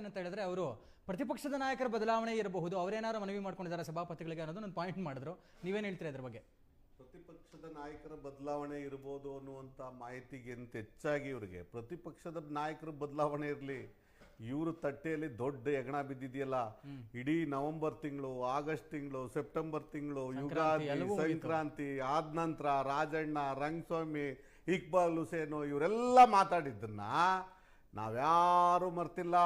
ಏನಂತ ಹೇಳಿದ್ರೆ ಅವರು ಪ್ರತಿಪಕ್ಷದ ನಾಯಕರ ಬದಲಾವಣೆ ಇರಬಹುದು, ಅವರೇನಾದ್ರು ಮನವಿ ಮಾಡ್ಕೊಂಡಿದ್ದಾರೆ ಸಭಾಪತಿಗಳಿಗೆ ಅನ್ನೋದು ಒಂದು ಪಾಯಿಂಟ್ ಮಾಡಿದ್ರು. ನೀವೇನು ಹೇಳ್ತೀರಾ ಇದ್ರ ಬಗ್ಗೆ? ಪ್ರತಿಪಕ್ಷದ ನಾಯಕರ ಬದಲಾವಣೆ ಇರಬಹುದು ಅನ್ನುವಂಥ ಮಾಹಿತಿಗಿಂತ ಹೆಚ್ಚಾಗಿ ಇವರಿಗೆ ಪ್ರತಿಪಕ್ಷದ ನಾಯಕರ ಬದಲಾವಣೆ ಇರಲಿ, ಇವರು ತಟ್ಟೆಯಲ್ಲಿ ದೊಡ್ಡ ಹೆಗಣ ಬಿದ್ದಿದೆಯಲ್ಲ. ಇಡೀ ನವೆಂಬರ್ ತಿಂಗಳು, ಆಗಸ್ಟ್ ತಿಂಗಳು, ಸೆಪ್ಟೆಂಬರ್ ತಿಂಗಳು, ಯುಗಾದಿ, ಸಂಕ್ರಾಂತಿ ಆದ ನಂತರ ರಾಜಣ್ಣ, ರಂಗಸ್ವಾಮಿ, ಇಕ್ಬಾಲ್ ಹುಸೇನು ಇವರೆಲ್ಲ ಮಾತಾಡಿದ್ದನ್ನ ನಾವ್ಯಾರು ಮರ್ತಿಲ್ಲ.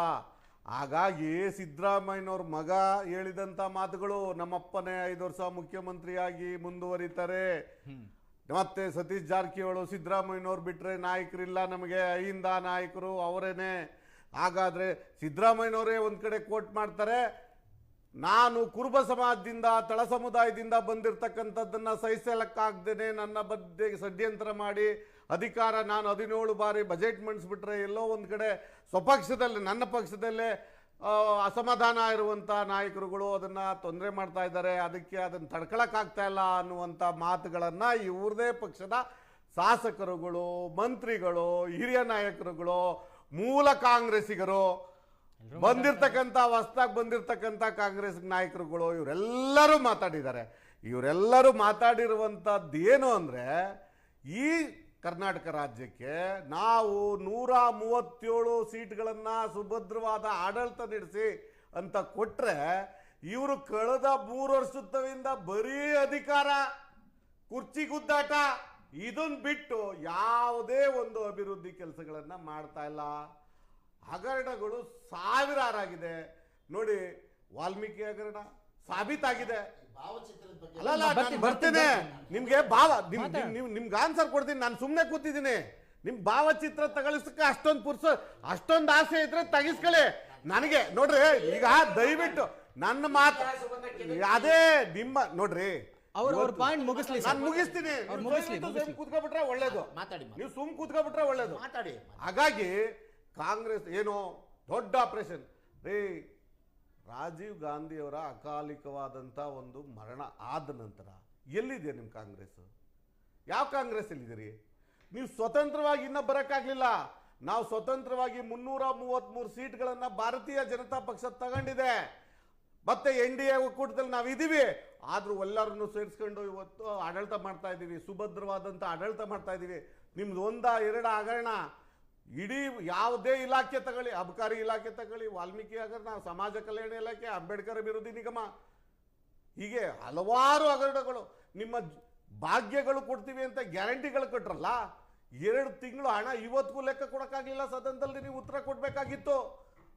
ಹಾಗಾಗಿ ಸಿದ್ದರಾಮಯ್ಯನವ್ರ ಮಗ ಹೇಳಿದಂಥ ಮಾತುಗಳು, ನಮ್ಮಪ್ಪನೇ 5 ವರ್ಷ ಮುಖ್ಯಮಂತ್ರಿಯಾಗಿ ಮುಂದುವರಿತಾರೆ, ಮತ್ತೆ ಸತೀಶ್ ಜಾರಕಿಹೊಳಿ ಸಿದ್ದರಾಮಯ್ಯನವ್ರು ಬಿಟ್ಟರೆ ನಾಯಕರಿಲ್ಲ ನಮಗೆ, ಅಹಿಂದ ನಾಯಕರು ಅವರೇನೆ. ಹಾಗಾದರೆ ಸಿದ್ದರಾಮಯ್ಯನವರೇ ಒಂದು ಕಡೆ ಕೋಟ್ ಮಾಡ್ತಾರೆ, ನಾನು ಕುರುಬ ಸಮಾಜದಿಂದ, ತಳ ಸಮುದಾಯದಿಂದ ಬಂದಿರತಕ್ಕಂಥದ್ದನ್ನು ಸಹಿಸಲಕ್ಕಾಗ್ದೇನೆ ನನ್ನ ಬಗ್ಗೆ ಷಡ್ಯಂತ್ರ ಮಾಡಿ ಅಧಿಕಾರ ನಾನು 17 ಬಾರಿ ಬಜೆಟ್ ಮಂಡಿಸ್ಬಿಟ್ರೆ ಎಲ್ಲೋ ಒಂದು ಕಡೆ ಸ್ವಪಕ್ಷದಲ್ಲಿ, ನನ್ನ ಪಕ್ಷದಲ್ಲೇ ಅಸಮಾಧಾನ ಇರುವಂಥ ನಾಯಕರುಗಳು ಅದನ್ನು ತೊಂದರೆ ಮಾಡ್ತಾ ಇದ್ದಾರೆ, ಅದಕ್ಕೆ ಅದನ್ನು ತಡ್ಕೊಳಕ್ಕಾಗ್ತಾ ಇಲ್ಲ ಅನ್ನುವಂಥ ಮಾತುಗಳನ್ನು ಇವ್ರದೇ ಪಕ್ಷದ ಶಾಸಕರುಗಳು, ಮಂತ್ರಿಗಳು, ಹಿರಿಯ ನಾಯಕರುಗಳು, ಮೂಲ ಕಾಂಗ್ರೆಸ್ಸಿಗರು, ಬಂದಿರತಕ್ಕಂಥ ಹೊಸದಾಗಿ ಬಂದಿರತಕ್ಕಂಥ ಕಾಂಗ್ರೆಸ್ ನಾಯಕರುಗಳು ಇವರೆಲ್ಲರೂ ಮಾತಾಡಿದ್ದಾರೆ. ಇವರೆಲ್ಲರೂ ಮಾತಾಡಿರುವಂಥದ್ದು ಏನು ಅಂದರೆ, ಈ ಕರ್ನಾಟಕ ರಾಜ್ಯಕ್ಕೆ ನಾವು 137 ಸೀಟ್ಗಳನ್ನು ಸುಭದ್ರವಾದ ಆಡಳಿತ ನಡೆಸಿ ಅಂತ ಕೊಟ್ಟರೆ, ಇವರು ಕಳೆದ 3 ವರ್ಷದಿಂದ ಬರೀ ಅಧಿಕಾರ, ಕುರ್ಚಿ ಗುದ್ದಾಟ, ಇದನ್ನು ಬಿಟ್ಟು ಯಾವುದೇ ಒಂದು ಅಭಿವೃದ್ಧಿ ಕೆಲಸಗಳನ್ನು ಮಾಡ್ತಾ ಇಲ್ಲ. ಹಗರಣಗಳು ಸಾವಿರಾರಾಗಿದೆ ನೋಡಿ. ವಾಲ್ಮೀಕಿ ಹಗರಣ ಸಾಬೀತಾಗಿದೆ. ಬರ್ತೇನೆ ನಿಮ್ಗೆ ನಿಮ್ಗೆ ಆನ್ಸರ್ ಕೊಡ್ತೀನಿ. ನಾನು ಸುಮ್ಮನೆ ಕೂತಿದ್ದೀನಿ. ನಿಮ್ ಭಾವಚಿತ್ರ ತಗಳಿಸಕ್ಕೆ ಅಷ್ಟೊಂದು ಆಸೆ ಇದ್ರೆ ತೆಗಿಸ್ಕೊಳ್ಳಿ. ನನಗೆ ನೋಡ್ರಿ, ಈಗ ದಯವಿಟ್ಟು ನನ್ನ ಮಾತು ಅದೇ ನಿಮ್ಮ ನೋಡ್ರಿ, ಅವ್ರ ಪಾಯಿಂಟ್ ಮುಗಿಸ್ಲಿ. ನಾನು ಮುಗಿಸ್ತೀನಿ. ಕೂತ್ಕೊಬಿಟ್ರೆ ಒಳ್ಳೇದು, ನೀವು ಸುಮ್ ಕೂತ್ಕೊಬಿಟ್ರೆ ಒಳ್ಳೇದು. ಹಾಗಾಗಿ ಕಾಂಗ್ರೆಸ್ ಏನೋ ದೊಡ್ಡ ಆಪರೇಷನ್ ರೀ, ರಾಜೀವ್ ಗಾಂಧಿಯವರ ಅಕಾಲಿಕವಾದಂಥ ಒಂದು ಮರಣ ಆದ ನಂತರ ಎಲ್ಲಿದೆ ನಿಮ್ಮ ಕಾಂಗ್ರೆಸ್? ಯಾವ ಕಾಂಗ್ರೆಸ್ ಎಲ್ಲಿದ್ದೀರಿ ನೀವು? ಸ್ವತಂತ್ರವಾಗಿ ಇನ್ನೂ ಬರೋಕ್ಕಾಗಲಿಲ್ಲ. ನಾವು ಸ್ವತಂತ್ರವಾಗಿ 333 ಸೀಟ್ಗಳನ್ನು ಭಾರತೀಯ ಜನತಾ ಪಕ್ಷ ತಗೊಂಡಿದೆ. ಮತ್ತೆ NDA ಒಕ್ಕೂಟದಲ್ಲಿ ನಾವಿದ್ದೀವಿ. ಆದರೂ ಎಲ್ಲರನ್ನು ಸೇರಿಸ್ಕೊಂಡು ಇವತ್ತು ಆಡಳಿತ ಮಾಡ್ತಾ ಇದ್ದೀವಿ, ಸುಭದ್ರವಾದಂಥ ಆಡಳಿತ ಮಾಡ್ತಾ ಇದ್ದೀವಿ. ನಿಮ್ದು 1-2 ಹಗರಣ, ಇಡೀ ಯಾವುದೇ ಇಲಾಖೆ ತಗೊಳ್ಳಿ, ಅಬಕಾರಿ ಇಲಾಖೆ ತಗೊಳ್ಳಿ, ವಾಲ್ಮೀಕಿ ಹಗರಣ, ಸಮಾಜ ಕಲ್ಯಾಣ ಇಲಾಖೆ, ಅಂಬೇಡ್ಕರ್ ಅಭಿವೃದ್ಧಿ ನಿಗಮ, ಹೀಗೆ ಹಲವಾರು ಹಗರಣಗಳು. ನಿಮ್ಮ ಭಾಗ್ಯಗಳು ಕೊಡ್ತೀವಿ ಅಂತ ಗ್ಯಾರಂಟಿಗಳು ಕೊಟ್ರಲ್ಲ, 2 ತಿಂಗಳು ಹಣ ಇವತ್ತಿಗೂ ಲೆಕ್ಕ ಕೊಡೋಕ್ಕಾಗಲಿಲ್ಲ. ಸದನದಲ್ಲಿ ನೀವು ಉತ್ತರ ಕೊಡಬೇಕಾಗಿತ್ತು.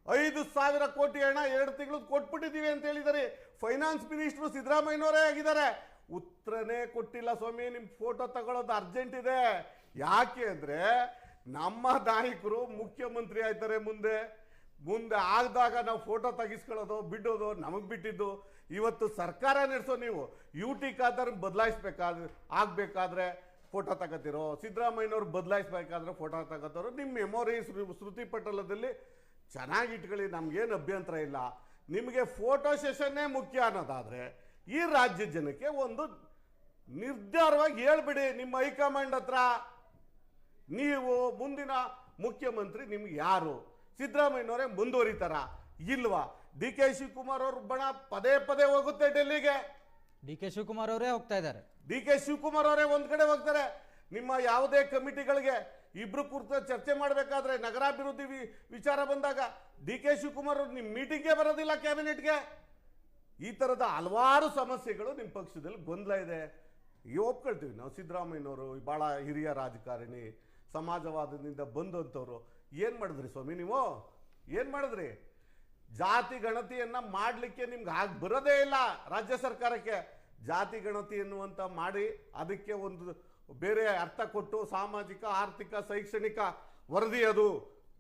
5,000 ಕೋಟಿ ಹಣ 2 ತಿಂಗಳು ಕೊಟ್ಬಿಟ್ಟಿದ್ದೀವಿ ಅಂತ ಹೇಳಿದ್ದಾರೆ. ಫೈನಾನ್ಸ್ ಮಿನಿಸ್ಟ್ರು ಸಿದ್ದರಾಮಯ್ಯನವರೇ ಆಗಿದ್ದಾರೆ, ಉತ್ತರನೇ ಕೊಟ್ಟಿಲ್ಲ. ಸ್ವಾಮಿ, ನಿಮ್ಮ ಫೋಟೋ ತಗೊಳ್ಳೋದು ಅರ್ಜೆಂಟ್ ಇದೆ. ಯಾಕೆ ಅಂದರೆ ನಮ್ಮ ನಾಯಕರು ಮುಖ್ಯಮಂತ್ರಿ ಆಯ್ತಾರೆ ಮುಂದೆ ಆಗದಾಗ ನಾವು ಫೋಟೋ ತೆಗಿಸ್ಕೊಳ್ಳೋದು ಬಿಡೋದು ನಮಗೆ ಬಿಟ್ಟಿದ್ದು. ಇವತ್ತು ಸರ್ಕಾರ ನಡೆಸೋ ನೀವು UT ಖಾದರ್ ಆಗಬೇಕಾದ್ರೆ ಫೋಟೋ ತಗೋತಿರೋ, ಸಿದ್ದರಾಮಯ್ಯನವ್ರು ಬದಲಾಯಿಸ್ಬೇಕಾದ್ರೆ ಫೋಟೋ ತಗೋತಾರೋ, ನಿಮ್ಮ ಮೆಮೊರಿ ಸ್ಮೃತಿ ಪಟಲದಲ್ಲಿ ಚೆನ್ನಾಗಿ ಇಟ್ಕೊಳ್ಳಿ, ನಮಗೇನು ಅಭ್ಯಂತರ ಇಲ್ಲ. ನಿಮಗೆ ಫೋಟೋ ಸೆಷನ್ನೇ ಮುಖ್ಯ ಅನ್ನೋದಾದರೆ ಈ ರಾಜ್ಯ ಜನಕ್ಕೆ ಒಂದು ನಿರ್ಧಾರವಾಗಿ ಹೇಳ್ಬಿಡಿ ನಿಮ್ಮ ಹೈಕಮಾಂಡ್ ಹತ್ರ, ನೀವು ಮುಂದಿನ ಮುಖ್ಯಮಂತ್ರಿ ನಿಮ್ಗೆ ಯಾರು? ಸಿದ್ದರಾಮಯ್ಯನವರೇ ಮುಂದುವರಿತಾರ ಇಲ್ವಾ? DK ಶಿವಕುಮಾರ್ ಅವ್ರ ಬಣ ಪದೇ ಪದೇ ಹೋಗುತ್ತೆ ಡೆಲ್ಲಿಗೆ. DK ಶಿವಕುಮಾರ್ ಅವರೇ ಹೋಗ್ತಾ ಇದ್ದಾರೆ. DK ಶಿವಕುಮಾರ್ ಅವರೇ ಒಂದ್ ಕಡೆ ಹೋಗ್ತಾರೆ. ನಿಮ್ಮ ಯಾವುದೇ ಕಮಿಟಿಗಳಿಗೆ ಇಬ್ರು ಕುರಿತು ಚರ್ಚೆ ಮಾಡಬೇಕಾದ್ರೆ, ನಗರಾಭಿವೃದ್ಧಿ ವಿಚಾರ ಬಂದಾಗ DK ಶಿವಕುಮಾರ್ ಅವ್ರು ನಿಮ್ಮ ಮೀಟಿಂಗ್ಗೆ ಬರೋದಿಲ್ಲ, ಕ್ಯಾಬಿನೆಟ್ಗೆ. ಈ ಥರದ ಹಲವಾರು ಸಮಸ್ಯೆಗಳು ನಿಮ್ಮ ಪಕ್ಷದಲ್ಲಿ ಗೊಂದಲ ಇದೆ. ಒಪ್ಕೊಳ್ತೀವಿ ನಾವು. ಸಿದ್ದರಾಮಯ್ಯನವರು ಭಾಳ ಹಿರಿಯ ರಾಜಕಾರಣಿ, ಸಮಾಜವಾದದಿಂದ ಬಂದಂಥವ್ರು. ಏನು ಮಾಡಿದ್ರಿ ಸ್ವಾಮಿ ನೀವು? ಏನು ಮಾಡಿದ್ರಿ? ಜಾತಿ ಗಣತಿಯನ್ನು ಮಾಡಲಿಕ್ಕೆ ನಿಮ್ಗೆ ಬರೋದೇ ಇಲ್ಲ ರಾಜ್ಯ ಸರ್ಕಾರಕ್ಕೆ. ಜಾತಿ ಗಣತಿ ಎನ್ನುವಂಥ ಮಾಡಿ ಅದಕ್ಕೆ ಒಂದು ಬೇರೆ ಅರ್ಥ ಕೊಟ್ಟು, ಸಾಮಾಜಿಕ, ಆರ್ಥಿಕ, ಶೈಕ್ಷಣಿಕ ವರದಿ, ಅದು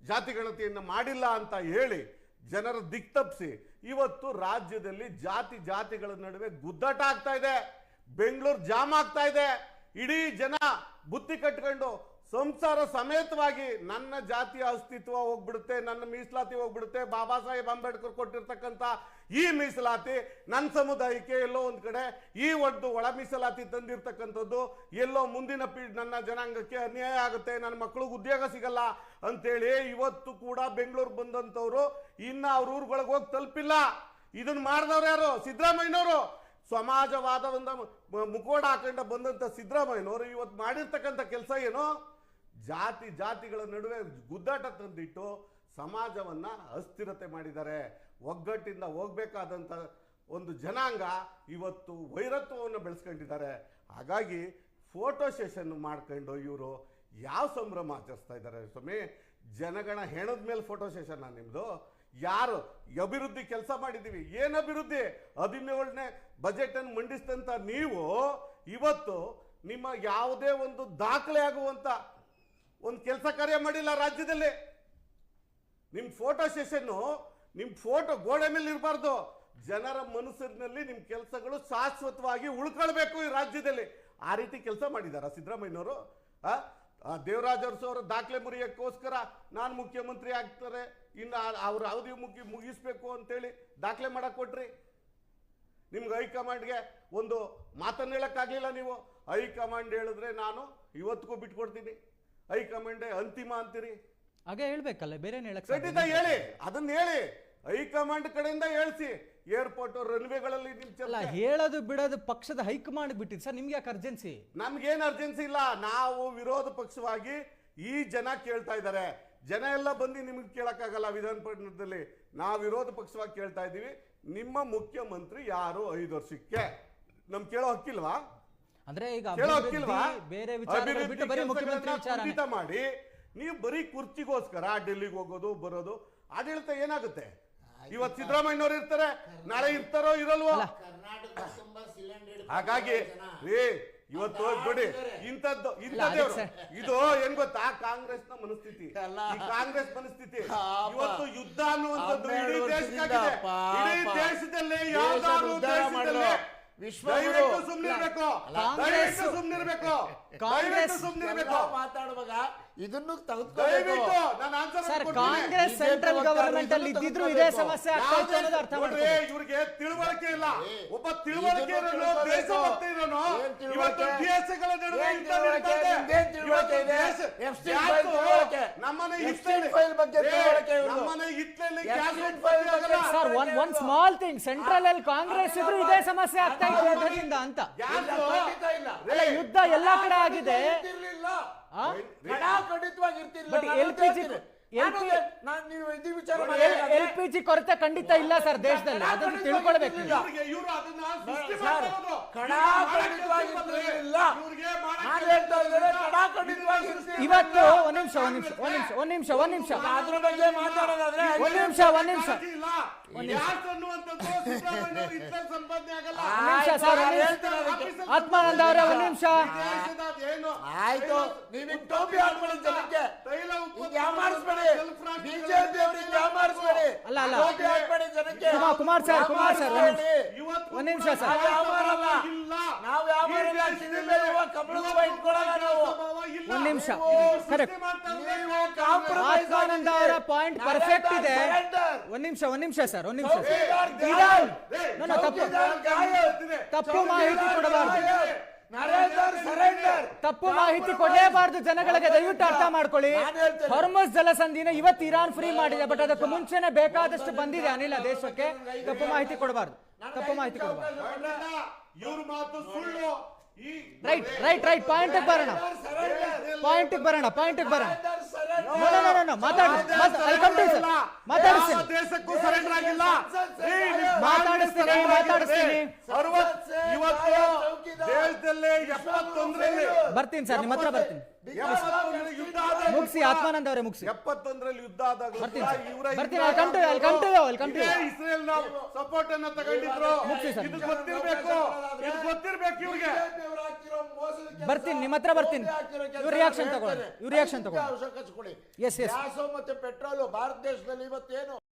ಜಾತಿ ಗಣತಿಯನ್ನು ಮಾಡಿಲ್ಲ ಅಂತ ಹೇಳಿ ಜನರ ದಿಕ್ತಪ್ಪಿಸಿ ಇವತ್ತು ರಾಜ್ಯದಲ್ಲಿ ಜಾತಿಗಳ ನಡುವೆ ಗುದ್ದಾಟ ಆಗ್ತಾ ಇದೆ. ಬೆಂಗಳೂರು ಜಾಮ್ ಆಗ್ತಾ ಇದೆ. ಇಡೀ ಜನ ಬುತ್ತಿ ಕಟ್ಕೊಂಡು ಸಂಸಾರ ಸಮೇತವಾಗಿ ನನ್ನ ಜಾತಿಯ ಅಸ್ತಿತ್ವ ಹೋಗ್ಬಿಡುತ್ತೆ, ನನ್ನ ಮೀಸಲಾತಿ ಹೋಗ್ಬಿಡುತ್ತೆ. ಬಾಬಾ ಸಾಹೇಬ್ ಅಂಬೇಡ್ಕರ್ ಕೊಟ್ಟಿರ್ತಕ್ಕಂಥ ಈ ಮೀಸಲಾತಿ ನನ್ನ ಸಮುದಾಯಕ್ಕೆ ಎಲ್ಲೋ ಒಂದ್ ಕಡೆ ಈ ಒಳ ಮೀಸಲಾತಿ ತಂದಿರ್ತಕ್ಕಂಥದ್ದು ಎಲ್ಲೋ ಮುಂದಿನ ನನ್ನ ಜನಾಂಗಕ್ಕೆ ಅನ್ಯಾಯ ಆಗುತ್ತೆ, ನನ್ನ ಮಕ್ಕಳಿಗೆ ಉದ್ಯೋಗ ಸಿಗಲ್ಲ ಅಂತೇಳಿ ಇವತ್ತು ಕೂಡ ಬೆಂಗಳೂರು ಬಂದಂಥವ್ರು ಇನ್ನ ಅವ್ರ ಊರುಗಳಿಗೆ ಹೋಗಿ ತಲುಪಿಲ್ಲ. ಇದನ್ನ ಮಾಡಿದವ್ರು ಯಾರು? ಸಿದ್ದರಾಮಯ್ಯನವರು. ಸಮಾಜವಾದವಂದ ಮುಖೋಡ ಹಾಕೊಂಡ ಬಂದಂತ ಸಿದ್ದರಾಮಯ್ಯನವರು ಇವತ್ತು ಮಾಡಿರ್ತಕ್ಕಂಥ ಕೆಲಸ ಏನು? ಜಾತಿಗಳ ನಡುವೆ ಗುದ್ದಾಟ ತಂದಿಟ್ಟು ಸಮಾಜವನ್ನ ಅಸ್ಥಿರತೆ ಮಾಡಿದ್ದಾರೆ. ಒಗ್ಗಟ್ಟಿಂದ ಹೋಗ್ಬೇಕಾದಂತ ಒಂದು ಜನಾಂಗ ಇವತ್ತು ವೈರತ್ವವನ್ನು ಬೆಳೆಸ್ಕೊಂಡಿದ್ದಾರೆ. ಹಾಗಾಗಿ ಫೋಟೋ ಸೆಷನ್ ಮಾಡ್ಕೊಂಡು ಇವರು ಯಾವ ಸಂಭ್ರಮ ಆಚರಿಸ್ತಾ ಇದ್ದಾರೆ ಸ್ವಾಮಿ? ಜನಗಣ ಹೆಣದ ಮೇಲೆ ಫೋಟೋ ಸೆಷನ್ ನಿಮ್ದು? ಯಾರು ಅಭಿವೃದ್ಧಿ ಕೆಲಸ ಮಾಡಿದ್ದೀವಿ? ಏನು ಅಭಿವೃದ್ಧಿ? 17ನೇ ಬಜೆಟ್ ಅನ್ನು ಮಂಡಿಸಿದಂತ ನೀವು ಇವತ್ತು ನಿಮ್ಮ ಯಾವುದೇ ಒಂದು ದಾಖಲೆ ಆಗುವಂತ ಒಂದು ಕೆಲಸ ಕಾರ್ಯ ಮಾಡಿಲ್ಲ ರಾಜ್ಯದಲ್ಲಿ. ನಿಮ್ಮ ಫೋಟೋ ಸೆಷನ್ನು ನಿಮ್ಮ ಫೋಟೋ ಗೋಡೆ ಮೇಲೆ ಇರಬಾರ್ದು, ಜನರ ಮನಸ್ಸಿನಲ್ಲಿ ನಿಮ್ಮ ಕೆಲಸಗಳು ಶಾಶ್ವತವಾಗಿ ಉಳ್ಕೊಳ್ಬೇಕು ಈ ರಾಜ್ಯದಲ್ಲಿ. ಆ ರೀತಿ ಕೆಲಸ ಮಾಡಿದಾರ ಸಿದ್ದರಾಮಯ್ಯನವರು? ದೇವರಾಜ್ ಅರಸು ಅವರ ದಾಖಲೆ ಮುರಿಯಕ್ಕೋಸ್ಕರ ನಾನು ಮುಖ್ಯಮಂತ್ರಿ ಆಗ್ತಾರೆ, ಇನ್ನು ಅವ್ರ ಅವಧಿ ಮುಗಿಸ್ಬೇಕು ಅಂತೇಳಿ ದಾಖಲೆ ಮಾಡಕ್ ಕೊಟ್ರಿ. ನಿಮ್ಗೆ ಹೈಕಮಾಂಡ್ಗೆ ಒಂದು ಮಾತನ್ನು ಹೇಳಕ್ಕಾಗಲಿಲ್ಲ. ನೀವು ಹೈಕಮಾಂಡ್ ಹೇಳಿದ್ರೆ ನಾನು ಇವತ್ತಿಗೂ ಬಿಟ್ಕೊಡ್ತೀನಿ, ಹೈಕಮಾಂಡೇ ಅಂತಿಮ ಅಂತೀರಿ. ಹಾಗೆ ಹೇಳ್ಬೇಕಲ್ಲ, ಬೇರೆ ಖಂಡಿತ ಹೇಳಿ, ಅದನ್ನ ಹೇಳಿ, ಹೈಕಮಾಂಡ್ ಕಡೆಯಿಂದ ಹೇಳ್ಸಿ. ಏರ್ಪೋರ್ಟ್ ರನ್ವೇಗಳಲ್ಲಿ ಹೇಳೋದು ಬಿಡೋದು ಪಕ್ಷದ ಹೈಕಮಾಂಡ್ ಬಿಟ್ಟಿದ್ದು ಸರ್. ನಿಮ್ಗೆ ಯಾಕೆ ಅರ್ಜೆನ್ಸಿ? ನಮ್ಗೇನು ಅರ್ಜೆನ್ಸಿ ಇಲ್ಲ. ನಾವು ವಿರೋಧ ಪಕ್ಷವಾಗಿ ಈ ಜನ ಕೇಳ್ತಾ ಇದ್ದಾರೆ. ಜನ ಎಲ್ಲ ಬಂದು ನಿಮ್ಗೆ ಕೇಳಕ್ಕಾಗಲ್ಲ ವಿಧಾನ ಪರಿಷತ್ನಲ್ಲಿ. ನಾವು ವಿರೋಧ ಪಕ್ಷವಾಗಿ ಕೇಳ್ತಾ ಇದ್ದೀವಿ, ನಿಮ್ಮ ಮುಖ್ಯಮಂತ್ರಿ ಯಾರು 5 ವರ್ಷಕ್ಕೆ? ನಮ್ ಕೇಳೋ ಹಕ್ಕಿಲ್ವಾ? ಅಂದ್ರೆ ಈಗ ಕೇಳೋ ಹಕ್ಕಿಲ್ವಾ? ಬೇರೆ ವಿಚಾರ ಬಿಟ್ಟು ಬರೀ ಮುಖ್ಯಮಂತ್ರಿ ವಿಚಾರ ಮಾಡಿ ನೀವು ಬರೀ ಕುರ್ಚಿಗೋಸ್ಕರ ಡೆಲ್ಲಿಗೆ ಹೋಗೋದು ಬರೋದು. ಆಡಳಿತ ಏನಾಗುತ್ತೆ? ಇವತ್ತು ಸಿದ್ದರಾಮಯ್ಯನವರು ಇರ್ತಾರೆ, ನಾಳೆ ಇರ್ತಾರೋ ಇರಲ್ವೋ? ಹಾಗಾಗಿ ಇವತ್ತು ನೋಡಿ ಇಂಥದ್ದು ಇದು ಏನ್ ಗೊತ್ತಾ? ಕಾಂಗ್ರೆಸ್ನ ಮನಸ್ಥಿತಿ. ಈ ಕಾಂಗ್ರೆಸ್ ಮನಸ್ಥಿತಿ ಇವತ್ತು ಯುದ್ಧ ಅನ್ನುವಂಥದ್ದು ಇಡೀ ದೇಶಕ್ಕಾಗಿದೆ. ಇಡೀ ದೇಶದಲ್ಲಿ ಯಾವ್ದಾದ್ರು ದೇಶದಲ್ಲಿ ಸುಮ್ನಿರ್ಬೇಕು, ಮಾತಾಡುವಾಗ ಇದನ್ನು ಸರ್, ಕಾಂಗ್ರೆಸ್ ಸೆಂಟ್ರಲ್ ಗವರ್ಮೆಂಟ್ ಅಲ್ಲಿ ಇದ್ದಿದ್ರು ಇದೇ ಸಮಸ್ಯೆ ಆಗ್ತಾ ಇತ್ತು ಅರ್ಥ ಮಾಡ್ಕೊಳ್ಳಿ. ಇವ್ರಿಗೆ ತಿಳುವಳಿಕೆ ಇಲ್ಲ. ಒಬ್ಬ ತಿಳುವಳಿಕೆ ಇರೋನು, ದೇಶಭಕ್ತಿ ಇರೋನು ಇವತ್ತು ದೇಶಗಳ ನಡುವೆ ನಮ್ಮನೆ sir one small thing, central ಅಲ್ಲಿ ಕಾಂಗ್ರೆಸ್ ಇದ್ರು ಇದೇ ಸಮಸ್ಯೆ ಆಗ್ತಾ ಇತ್ತು ಅದರಿಂದ ಅಂತ. ಯುದ್ಧ ಎಲ್ಲಾ ಕಡೆ ಆಗಿದೆ. LPG ಕೊರತೆ ಖಂಡಿತ ಇಲ್ಲ ಸರ್ ದೇಶದಲ್ಲಿ, ಅದನ್ನು ತಿಳ್ಕೊಳ್ಬೇಕು. ಇವತ್ತು ಒಂದ್ ನಿಮಿಷ ಆತ್ಮಾನಂದ ಅವರೇ ಒಂದ್ ನಿಮಿಷ. ಆಯ್ತು, ನೀವು ಟೋಪಿ ಹಾಕೊಳ್ಳಿ ಜನಕ್ಕೆ, ಬಿಜೆಪಿ ಅವರಿಗೆ ಯಾಮಾರಿಸಬೇಡಿ. ಕುಮಾರ್ ಸರ್ ಒಂದ್ ನಿಮಿಷ ಸರ್. ನಾವು ವ್ಯಾಪಾರ ಒಂದ್ ನಿಮಿಷ. ಆತ್ಮಾನಂದ ಅವರ ಪಾಯಿಂಟ್ ಪರ್ಫೆಕ್ಟ್ ಇದೆ. ಒಂದ್ ನಿಮಿಷ ಸರ್, ಒಂದ್ ನಿಮಿಷ. ತಪ್ಪು ಮಾಹಿತಿ ಕೊಡಬಾರ್ದು, ತಪ್ಪು ಮಾಹಿತಿ ಕೊಡಲೇಬಾರ್ದು ಜನಗಳಿಗೆ. ದಯವಿಟ್ಟು ಅರ್ಥ ಮಾಡ್ಕೊಳ್ಳಿ. ಹೊರ್ಮುಜ್ ಜಲಸಂಧಿನ ಇವತ್ತು ಇರಾನ್ ಫ್ರೀ ಮಾಡಿದೆ, ಬಟ್ ಅದಕ್ಕೆ ಮುಂಚೆನೆ ಬೇಕಾದಷ್ಟು ಬಂದಿದೆ ಅನಿಲ ದೇಶಕ್ಕೆ. ತಪ್ಪು ಮಾಹಿತಿ ಕೊಡಬಾರ್ದು, ತಪ್ಪು ಮಾಹಿತಿ ಕೊಡಬಾರ್ದು. ರೈಟ್ ಪಾಯಿಂಟ್ ಬರೋಣ. ಬರ್ತೀನಿ ಸರ್, ನಿಮ್ಮ ಹತ್ರ ಬರ್ತೀನಿ. ಮುಗಿಸಿ ಆತ್ಮಾನಂದ ಅವರೇ, ಮುಗಿಸಿ. 71ರಲ್ಲಿ ಯುದ್ಧ ಆದಾಗ ಇಸ್ರೇಲ್ ಸಪೋರ್ಟ್ ಅನ್ನ ತಗೊಂಡಿದ್ರು. ಇದು ಗೊತ್ತಿರ್ಬೇಕು ಇವ್ರಿಗೆ. ಬರ್ತೀನಿ, ನಿಮ್ಮ ಹತ್ರ ಬರ್ತೀನಿ. ಇವ್ರ ರಿಯಾಕ್ಷನ್ ತಗೊಳ್ಳಿ. ಅವಕಾಶ ಕೊಡಿ. ಗ್ಯಾಸ್ ಮತ್ತೆ ಪೆಟ್ರೋಲ್ ಭಾರತ ದೇಶದಲ್ಲಿ ಇವತ್ತೇನು